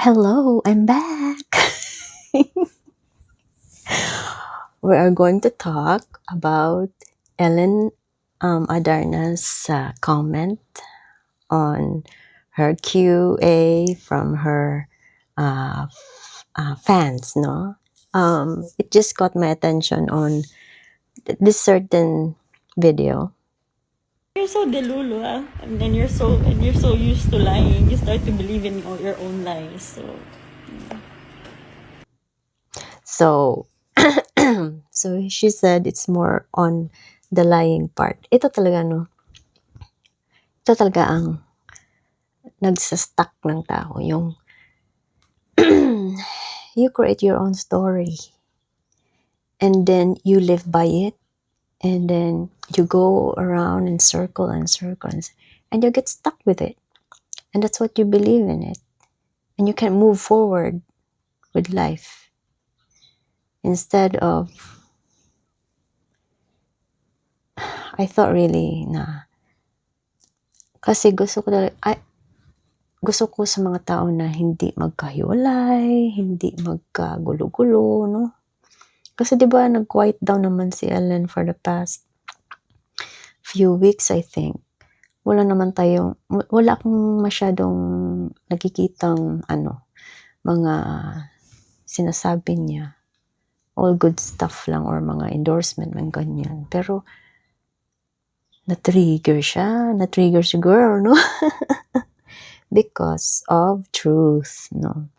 Hello, I'm back. We are going to talk about Ellen Adarna's comment on her QA from her fans, no? It just got my attention on this certain video. You're so delulu, and then you're so used to lying. You start to believe in all your own lies. So, so she said it's more on the lying part. Ito talaga, no? Ito talaga ang nagsastuck ng tao. Yung you create your own story. And then you live by it. And then you go around and circle and circles. And you get stuck with it. And that's what you believe in it. And you can move forward with life. Instead of, I thought really na, kasi gusto ko sa mga tao na hindi magkahiwalay, hindi magkagulo-gulo, no? Kasi diba nag-quiet down naman si Ellen for the past few weeks, I think. Wala akong masyadong nakikitang mga sinasabi niya. All good stuff lang or mga endorsement, mga ganyan. Pero, na-trigger si girl, no? Because of truth, no?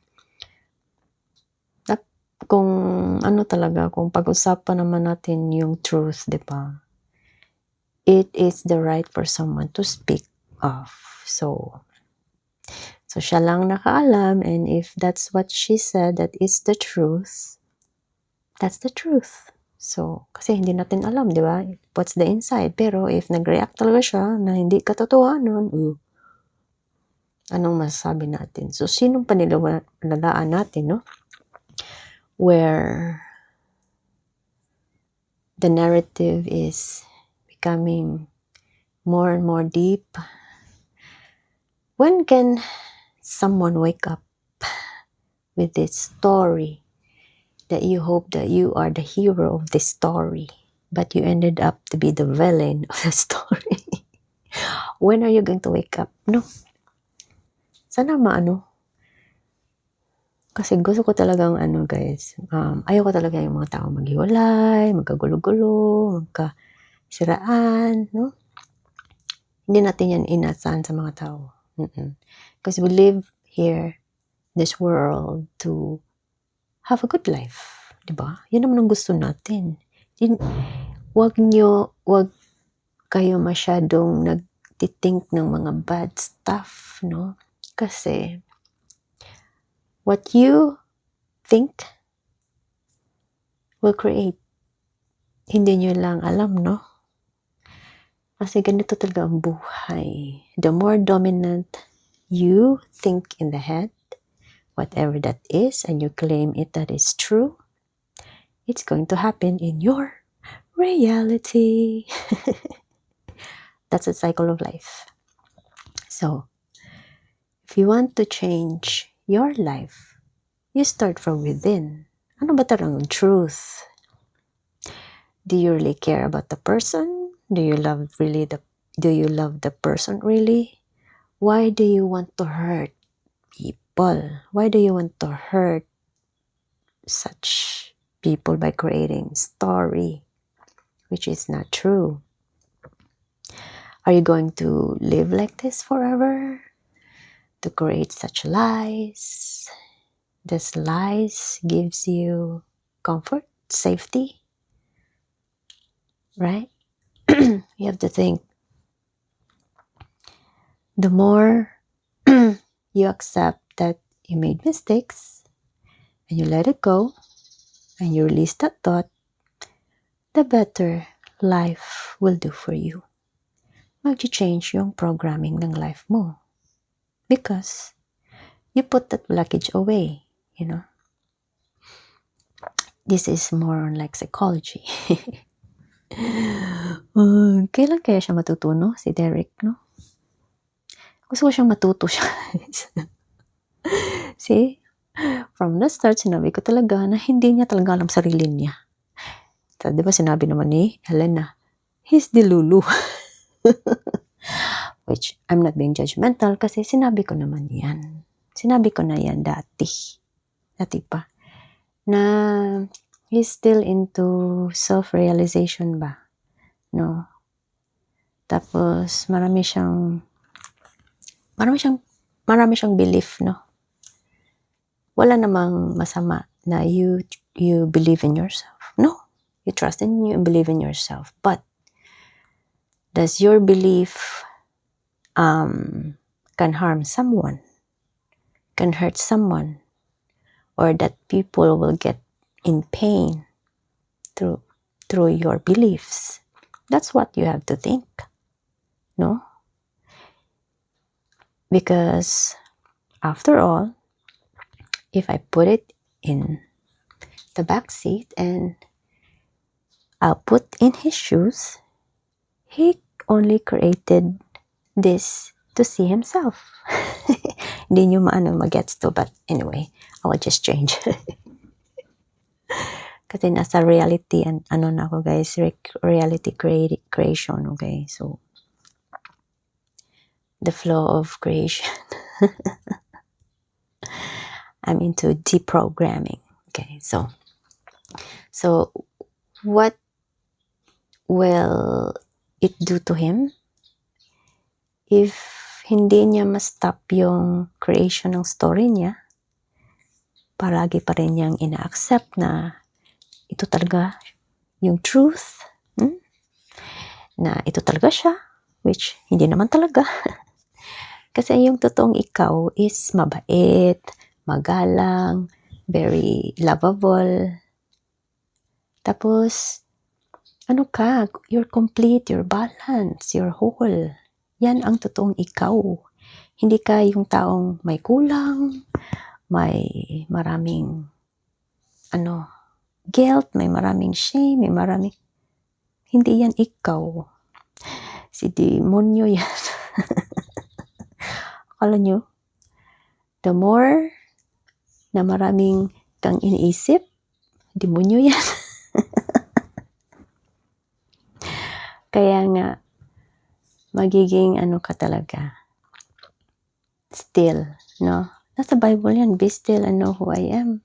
Kung pag-usapan naman natin yung truth, di ba? It is the right for someone to speak of. So siya lang nakaalam, and if that's what she said, that is the truth, that's the truth. So, kasi hindi natin alam, di ba? What's the inside? Pero if nag-react talaga siya na hindi katotohanan, anong masasabi natin? So, sinong paniwalaan natin, no? Where the narrative is becoming more and more deep. When can someone wake up with this story that you hope that you are the hero of this story, but you ended up to be the villain of the story? When are you going to wake up? No? Sana kasi gusto ko talagang guys, ayoko talaga yung mga tao maghiwalay, magkagulo-gulo, magkasiraan, no? Hindi natin yan inasahan sa mga tao. Because we live here, this world, to have a good life. Diba? Yan naman ang gusto natin. Wag kayo masyadong nagtithink ng mga bad stuff, no? Kasi, what you think will create. Hindi nyo lang alam, no? Kasi ganito talaga ang buhay. The more dominant you think in the head, whatever that is, and you claim it that is true, it's going to happen in your reality. That's the cycle of life. So, if you want to change your life, you start from within. Ano ba talagang truth? Do you really care about the person? Do you love the person really? Why do you want to hurt people? Why do you want to hurt such people by creating story which is not true? Are you going to live like this forever? To create such lies? This lies gives you comfort, safety, right? You have to think. The more you accept that you made mistakes and you let it go and you release that thought, the better life will do for you. Mag-change yung programming ng life mo. Because you put that blockage away, you know. This is more on like psychology. Kailan kaya siya matutuno, si Derek, no? Gusto ko siyang matuto siya. See? From the start, sinabi ko talaga na hindi niya talaga alam sarili niya. So, di ba sinabi naman ni Helena, he's delulu. Which, I'm not being judgmental kasi sinabi ko naman yan. Sinabi ko na yan dati. Dati pa. Na he's still into self-realization ba? No? Tapos, marami siyang belief, no? Wala namang masama na you believe in yourself. No. You trust in you and believe in yourself. But, does your belief can harm someone? Can hurt someone? Or that people will get in pain through your beliefs? That's what you have to think. No? Because, after all, if I put it in the back seat and I'll put in his shoes, he only created this to see himself. Hindi nyo magets to, but anyway, I will just change. Kasi nasa reality and na ako guys, reality creation, okay? So, the flow of creation. I'm into deprogramming. Okay, so what will it do to him if hindi niya ma-stop yung creation ng story niya? Palagi pa rin niyang ina-accept na ito talaga yung truth, na ito talaga siya, which hindi naman talaga. Kasi yung totoong ikaw is mabait, magalang, very lovable. Tapos, you're complete, you're balanced, you're whole. Yan ang totoong ikaw. Hindi ka yung taong may kulang, may maraming, guilt, may maraming shame, may maraming, hindi yan ikaw. Si demonyo yan. Akala nyo, the more na maraming kang iniisip, demonyo yan. Kaya nga, magiging ka talaga. Still, no? Nasa Bible yan, be still and know who I am.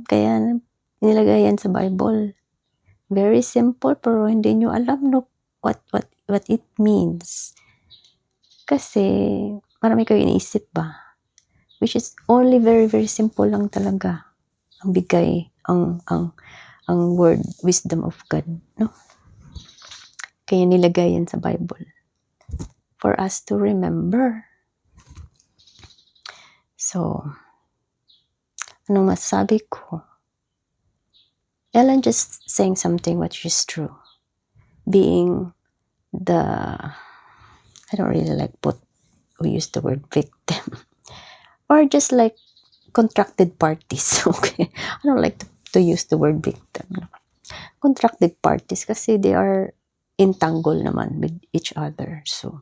Kaya, nilagay yan sa Bible. Very simple, pero hindi nyo alam, no, what it means. Kasi, marami kayo iniisip ba? Which is only very, very simple lang talaga. Ang bigay, ang word, wisdom of God, no? Kaya nilagay yan sa Bible. For us to remember. So, anong masasabi ko? Ellen just saying something which is true. Being I don't really like we use the word victim. Or just like contracted parties, okay? I don't like to use the word victim. Contracted parties kasi they are entangled naman with each other. So,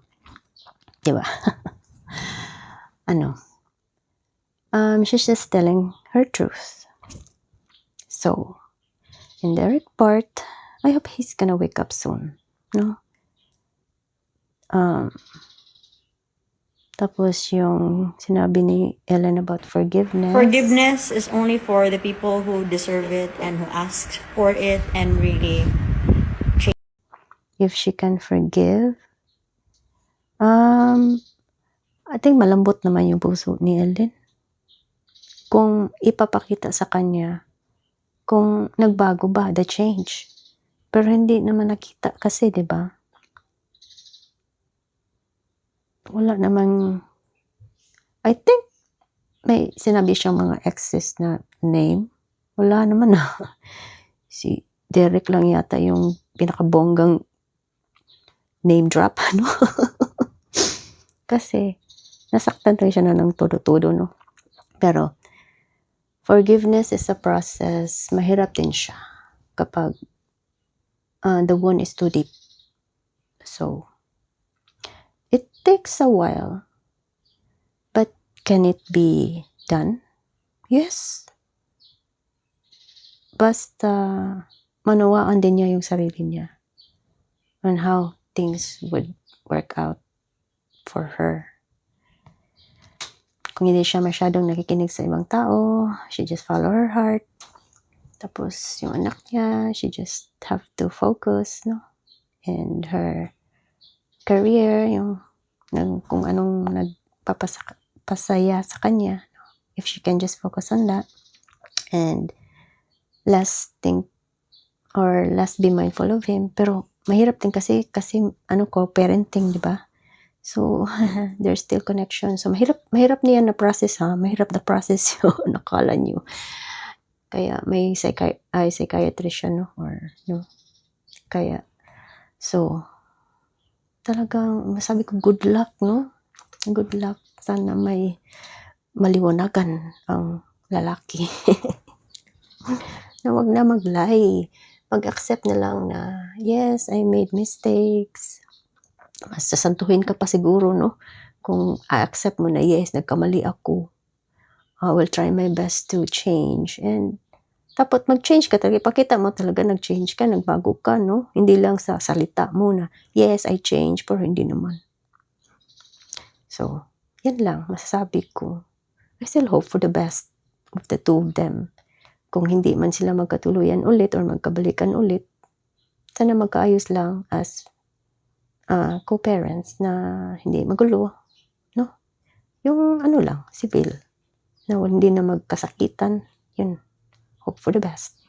diba? She's just telling her truth. So, in Derek part, I hope he's gonna wake up soon. No? Tapos yung sinabi ni Ellen about forgiveness. Forgiveness is only for the people who deserve it and who asked for it and really change. If she can forgive, I think malambot naman yung puso ni Ellen. Kung ipapakita sa kanya, kung nagbago ba, the change. Pero hindi naman nakita kasi, di ba? Wala namang, I think, may sinabi siyang mga exes na name. Wala naman na. Si Derek lang yata yung pinakabonggang name drop, ano? Kasi, nasaktan tayo siya na ng todo-todo, no? Pero, forgiveness is a process. Mahirap din siya kapag the wound is too deep. So, it takes a while. But can it be done? Yes. Basta manawaan din niya yung sarili niya on how things would work out for her. Kung hindi siya masyadong nakikinig sa ibang tao, she just follow her heart. Tapos yung anak niya, she just have to focus, no? And her career, yung kung anong nagpapasaya sa kanya, no? If she can just focus on that. And last be mindful of him. Pero mahirap din kasi parenting, di ba? So, there's still connection. So, mahirap niya na process, ha? Mahirap na process yun, nakala niyo. Kaya may psychiatrist siya, no? Or, no? Kaya, so, talagang, masabi ko, good luck, no? Good luck. Sana may maliwanagan ang lalaki. Na wag na mag-lie. Mag-accept na lang na, yes, I made mistakes. Mas sasantuhin ka pa siguro, no? Kung i-accept mo na, yes, nagkamali ako. I will try my best to change. And dapat mag-change ka talaga. Ipakita mo talaga nag-change ka, nagbago ka, no? Hindi lang sa salita mo na, yes, I change, pero hindi naman. So, yan lang, masasabi ko. I still hope for the best of the two of them. Kung hindi man sila magkatuluyan ulit or magkabalikan ulit, sana magkaayos lang as co-parents na hindi magulo, no? Yung lang, civil, na hindi na magkasakitan, yun. Hope for the best.